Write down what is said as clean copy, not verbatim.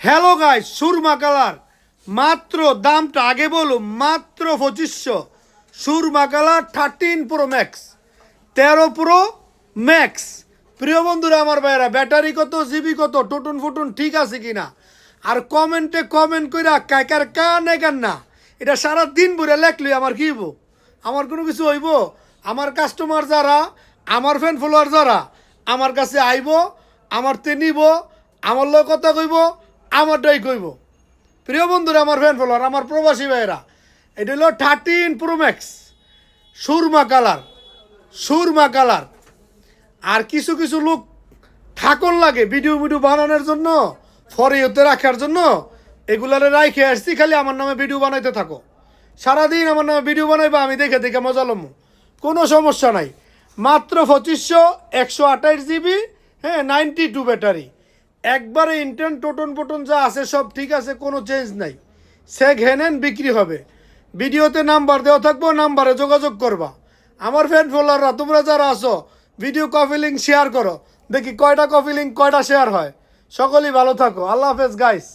Hello guys, Surma colour মাত্র দামটা আগে বলো, মাত্র 2500। Surma colour 13 Pro max, 13 Pro max. প্রিয় বন্ধুরা, আমার ভাইয়েরা, ব্যাটারি কত, জিবি কত, টোটন ফুটন ঠিক আছে কিনা, আর কমেন্টে কমেন্ট কইরা কাকার কান না, এটা সারা দিন ভরে লেখলি আমার কি হইব? আমার কোনো কিছু হইব? আমার কাস্টমার যারা, আমার ফ্যান ফলোয়ার যারা আমার কাছে আইব, আমার তে নিব, আমার লোক কথা কইব, আমারটাই কইব। প্রিয় বন্ধুরা, আমার ফ্যান ফলোয়ার, আমার প্রবাসী ভাইয়েরা, এটা হলো 13 প্রো ম্যাক্স, সুরমা কালার, সুরমা কালার। আর কিছু কিছু লোক ঠাকুর লাগে ভিডিও বানানোর জন্য, ফরিওতে রাখার জন্য, এগুলারে রাইখে আসছি খালি আমার নামে ভিডিও বানাইতে থাকো। সারাদিন আমার নামে ভিডিও বানাইবা, আমি দেখে দেখে মজা লমু, কোনো সমস্যা নাই। মাত্র 2500, 128 জিবি, হ্যাঁ, 92 ব্যাটারি, একবারে ইন্টেন টোটন পোটন যা আছে সব ঠিক আছে, কোনো চেঞ্জ নাই। সেক হেনেন বিক্রি হবে। ভিডিওতে নাম্বার দেওয়া থাকবো, নাম্বারে যোগাযোগ করবা। আমার ফ্যান ফলোয়াররা, তোমরা যারা আছো, ভিডিও কপি লিঙ্ক শেয়ার করো, দেখি কয়টা কপি লিঙ্ক কয়টা শেয়ার হয়। সকলেই ভালো থাকো, আল্লাহ হাফেজ গাইস।